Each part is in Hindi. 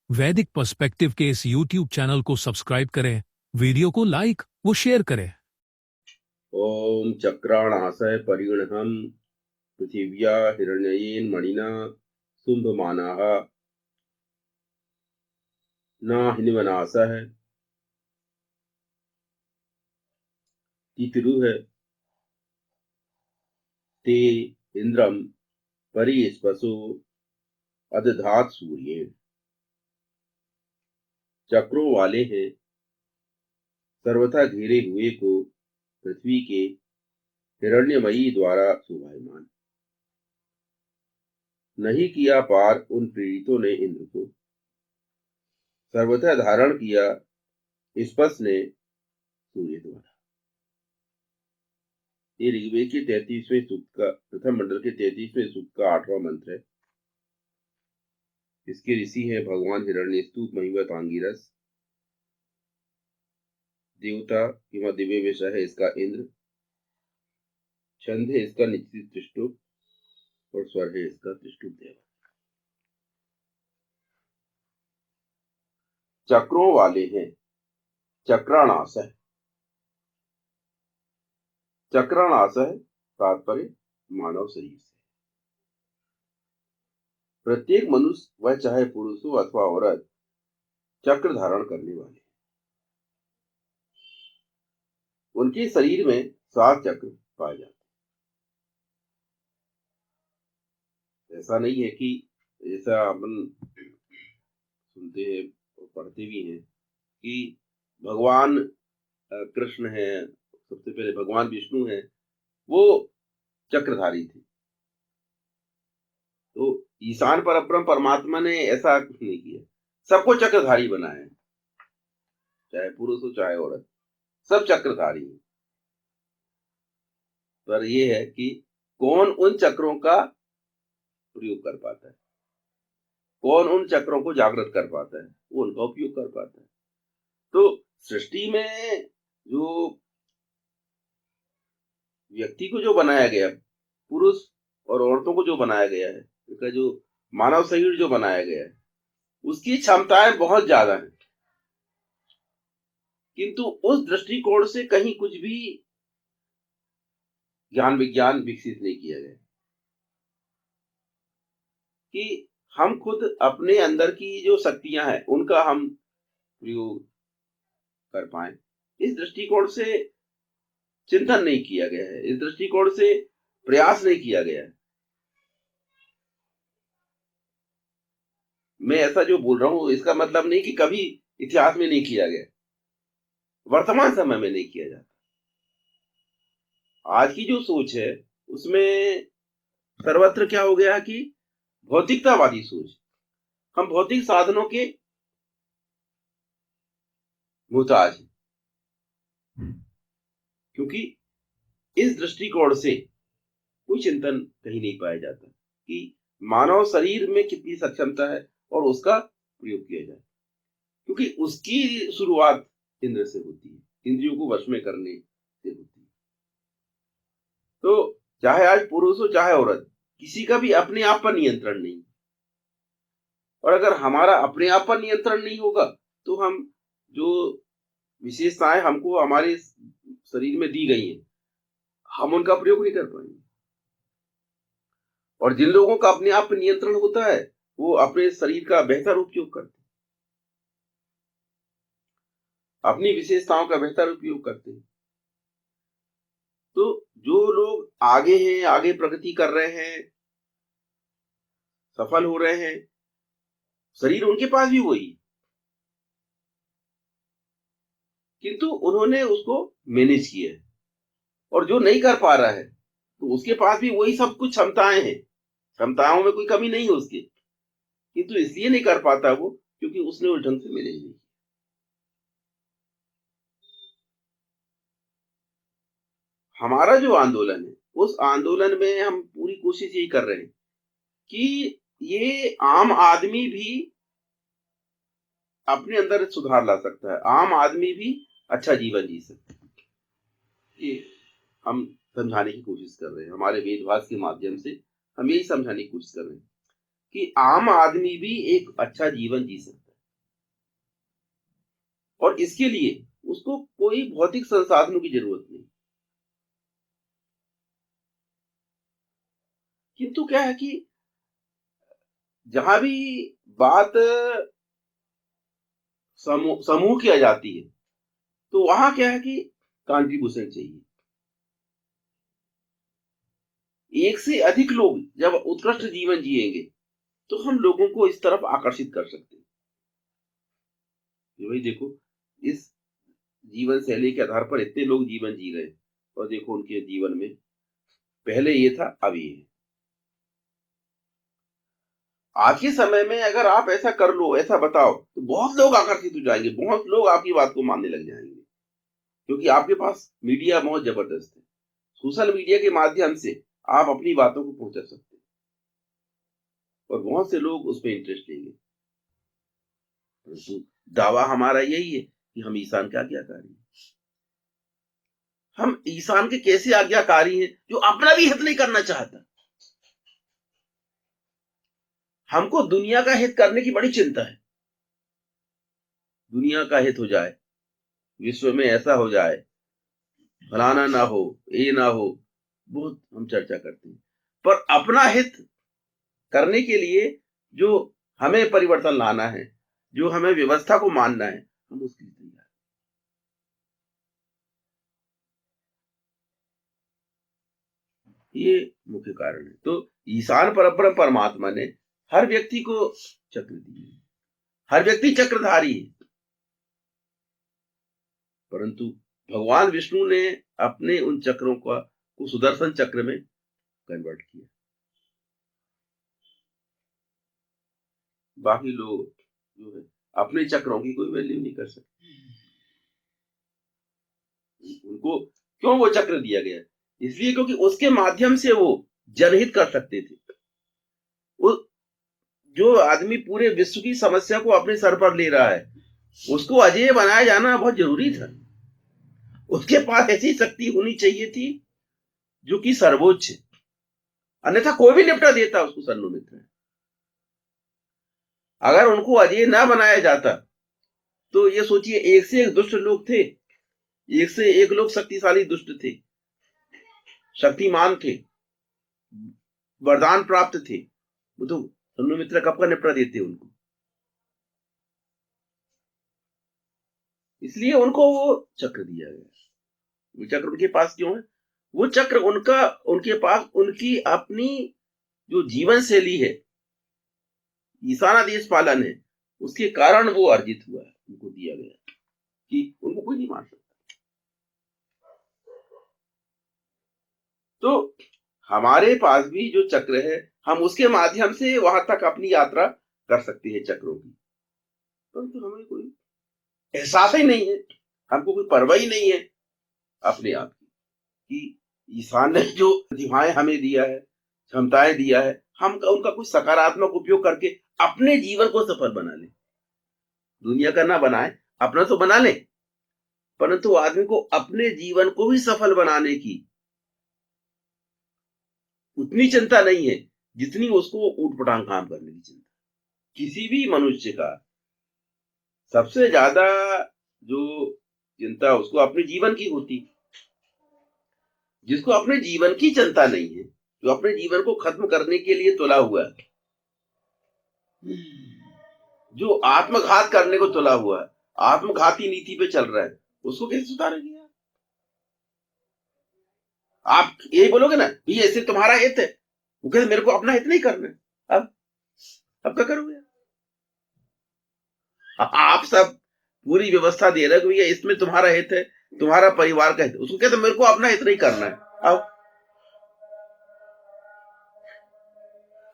वैदिक पर्सपेक्टिव के इस YouTube चैनल को सब्सक्राइब करें, वीडियो को लाइक व शेयर करें। ओम चक्राणासय परिगणहं पृथिव्या हिरण्ययेन मणिना शुंभमानाः न हिन्वनासः तितिरुः ते इंद्रम परिस्पसो अदधात सूर्येण। चक्रों वाले हैं, सर्वथा घेरे हुए को पृथ्वी के हिरण्यमयी द्वारा शोभायमान। नहीं किया पार उन पीड़ितों ने इंद्र को, सर्वथा धारण किया स्पस ने सूर्य द्वारा। ये ऋग्वेद के 33वें सूक्त का प्रथम मंडल के 33वें सूक्त का 8वां मंत्र है। इसके ऋषि है भगवान हिरण्यस्तुप महिमत आंगिरस। देवता हिमा दिव्य विषय है इसका इंद्र। छंद है इसका निश्चित त्रिष्टुप और स्वर है इसका त्रिष्टुप देव। चक्रों वाले हैं, चक्राणास है। चक्राणास है तात्पर्य मानव शरीर से। प्रत्येक मनुष्य वह चाहे पुरुष हो अथवा औरत चक्र धारण करने वाले, उनके शरीर में 7 चक्र पाए जाते हैं। ऐसा नहीं है कि जैसा अपन सुनते हैं और पढ़ते भी हैं कि भगवान कृष्ण है, सबसे पहले भगवान विष्णु है, वो चक्रधारी थे। तो ईशान परब्रह्म परमात्मा ने ऐसा कुछ नहीं किया, सबको चक्रधारी बनाया है, चाहे पुरुष हो चाहे औरत, सब चक्रधारी है। पर यह है कि कौन उन चक्रों का प्रयोग कर पाता है, कौन उन चक्रों को जागृत कर पाता है, वो उनका उपयोग कर पाता है। तो सृष्टि में जो व्यक्ति को जो बनाया गया, पुरुष और औरतों को जो बनाया गया है, उसका जो मानव शरीर जो बनाया गया है, उसकी क्षमताएं बहुत ज्यादा हैं, किंतु उस दृष्टिकोण से कहीं कुछ भी ज्ञान विज्ञान विकसित नहीं किया गया कि हम खुद अपने अंदर की जो शक्तियां हैं उनका हम प्रयोग कर पाए। इस दृष्टिकोण से चिंतन नहीं किया गया है, इस दृष्टिकोण से प्रयास नहीं किया गया है। मैं ऐसा जो बोल रहा हूं इसका मतलब नहीं कि कभी इतिहास में नहीं किया गया, वर्तमान समय में नहीं किया जाता। आज की जो सोच है उसमें सर्वत्र क्या हो गया कि भौतिकतावादी सोच, हम भौतिक साधनों के मुहताज हैं, क्योंकि इस दृष्टिकोण से कोई चिंतन कहीं नहीं पाया जाता कि मानव शरीर में कितनी सक्षमता है और उसका प्रयोग किया जाए, क्योंकि उसकी शुरुआत इंद्र से होती है, इंद्रियों को वश में करने से होती है। तो चाहे आज पुरुष हो चाहे औरत, किसी का भी अपने आप पर नियंत्रण नहीं, और अगर हमारा अपने आप पर नियंत्रण नहीं होगा तो हम जो विशेषताएं हमको हमारे शरीर में दी गई हैं, हम उनका प्रयोग नहीं कर पाएंगे। और जिन लोगों का अपने आप पर नियंत्रण होता है वो अपने शरीर का बेहतर उपयोग करते हैं, अपनी विशेषताओं का बेहतर उपयोग करते हैं। तो जो लोग आगे हैं, आगे प्रगति कर रहे हैं, सफल हो रहे हैं, शरीर उनके पास भी वही, किंतु उन्होंने उसको मैनेज किया है। और जो नहीं कर पा रहा है तो उसके पास भी वही सब कुछ क्षमताएं हैं, क्षमताओं में कोई कमी नहीं है उसके, किंतु इसलिए नहीं कर पाता वो क्योंकि उसने उस ढंग से मैनेज नहीं किया। हमारा जो आंदोलन है उस आंदोलन में हम पूरी कोशिश यही कर रहे हैं कि ये आम आदमी भी अपने अंदर सुधार ला सकता है, आम आदमी भी अच्छा जीवन जी सकता है। ये हम समझाने की कोशिश कर रहे हैं, हमारे वेदभास के माध्यम से हम यही समझाने की कोशिश कर रहे हैं कि आम आदमी भी एक अच्छा जीवन जी सकता है। और इसके लिए उसको कोई भौतिक संसाधनों की जरूरत नहीं। किंतु क्या है कि जहां भी बात समूह किया जाती है, तो वहां क्या है कि कंट्रीब्यूशन चाहिए। एक से अधिक लोग जब उत्कृष्ट जीवन जिएंगे तो हम लोगों को इस तरफ आकर्षित कर सकते हैं कि भाई देखो, इस जीवन शैली के आधार पर इतने लोग जीवन जी रहे हैं, और देखो उनके जीवन में पहले ये था, अब ये है। आज के समय में अगर आप ऐसा कर लो, ऐसा बताओ, तो बहुत लोग आकर्षित हो जाएंगे, बहुत लोग आपकी बात को मानने लग जाएंगे, क्योंकि आपके पास मीडिया बहुत जबरदस्त है। सोशल मीडिया के माध्यम से आप अपनी बातों को पहुंचा सकते हैं और बहुत से लोग उसमें इंटरेस्ट लेंगे। परंतु दावा हमारा यही है कि हम ईसान के आज्ञाकारी हैं। हम ईसान के कैसे आज्ञाकारी हैं? जो अपना भी हित नहीं करना चाहता। हमको दुनिया का हित करने की बड़ी चिंता है। दुनिया का हित हो जाए, विश्व में ऐसा हो जाए, फलाना ना हो, ये ना हो, बहुत हम चर्चा करते हैं। पर अपना हित करने के लिए जो हमें परिवर्तन लाना है, जो हमें व्यवस्था को मानना है, हम उसके लिए तैयार हैं। ये मुख्य कारण है। तो ईशान परब्रह्म परमात्मा ने हर व्यक्ति को चक्र दिए। हर व्यक्ति चक्रधारी है, परंतु भगवान विष्णु ने अपने उन चक्रों को सुदर्शन चक्र में कन्वर्ट किया। बाकी लोग जो है अपने चक्रों की कोई वैल्यू नहीं कर सकते। उनको क्यों वो चक्र दिया गया? इसलिए क्योंकि उसके माध्यम से वो जनहित कर सकते थे। वो जो आदमी पूरे विश्व की समस्या को अपने सर पर ले रहा है, उसको अजेय बनाया जाना बहुत जरूरी था। उसके पास ऐसी शक्ति होनी चाहिए थी जो कि सर्वोच्च है, अन्यथा कोई भी निपटा देता उसको सर्वमित्र। अगर उनको अजेय ना बनाया जाता तो ये सोचिए, एक से एक दुष्ट लोग थे, एक से एक लोग शक्तिशाली दुष्ट थे, शक्तिमान थे, वरदान प्राप्त थे, वो तो सर्वमित्र कब का निपटा देते उनको। इसलिए उनको वो चक्र दिया गया। वो चक्र उनके पास क्यों है? वो चक्र उनके पास उनकी अपनी जो जीवन शैली है, ईशाना देश पालन है, उसके कारण वो अर्जित हुआ है, उनको दिया गया कि उनको कोई नहीं मार सकता। तो हमारे पास भी जो चक्र है, हम उसके माध्यम से वहां तक अपनी यात्रा कर सकते हैं चक्रों की। परंतु तो हमें कोई एहसास ही नहीं है, हमको कोई परवाह ही नहीं है अपने आप की कि ईशान ने जो प्रतिभाएं हमें दिया है, क्षमताएं दिया है, हम उनका कुछ सकारात्मक उपयोग करके अपने जीवन को सफल बना ले। दुनिया का ना बनाए, अपना तो बना ले, परंतु आदमी को अपने जीवन को भी सफल बनाने की उतनी चिंता नहीं है जितनी उसको ऊटपटांग काम करने की चिंता। किसी भी मनुष्य का सबसे ज्यादा जो चिंता उसको अपने जीवन की होती। जिसको अपने जीवन की चिंता नहीं है, जो अपने जीवन को खत्म करने के लिए तुला हुआ है, जो आत्मघात करने को तुला हुआ है, आत्मघाती नीति पे चल रहा है, उसको कैसे सुधारेंगे आप? यही बोलोगे ना, ये ऐसे तुम्हारा हित है, वो कहते मेरे को अपना हित नहीं करना है। अब क्या करोगे? आप सब पूरी व्यवस्था दे रहे हो कि भैया इसमें तुम्हारा हित है, तुम्हारा परिवार का हित, उसको कहते मेरे को अपना हित नहीं करना है।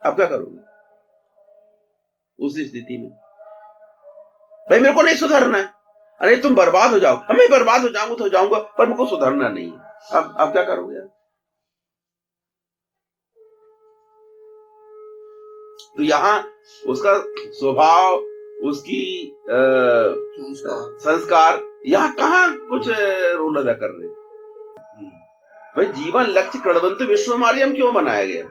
अब क्या करोगे उस स्थिति में? भाई मेरे को नहीं सुधरना है, अरे तुम बर्बाद हो जाओ, मैं बर्बाद हो जाऊंगा तो हो जाऊंगा, पर मेरे को सुधरना नहीं है। अब क्या करोगे? तो यहाँ उसका स्वभाव, उसकी संस्कार यहाँ कहाँ कुछ रोल अदा कर रहे? भाई जीवन लक्ष्य कणवंत विश्व मार्यम क्यों बनाया गया?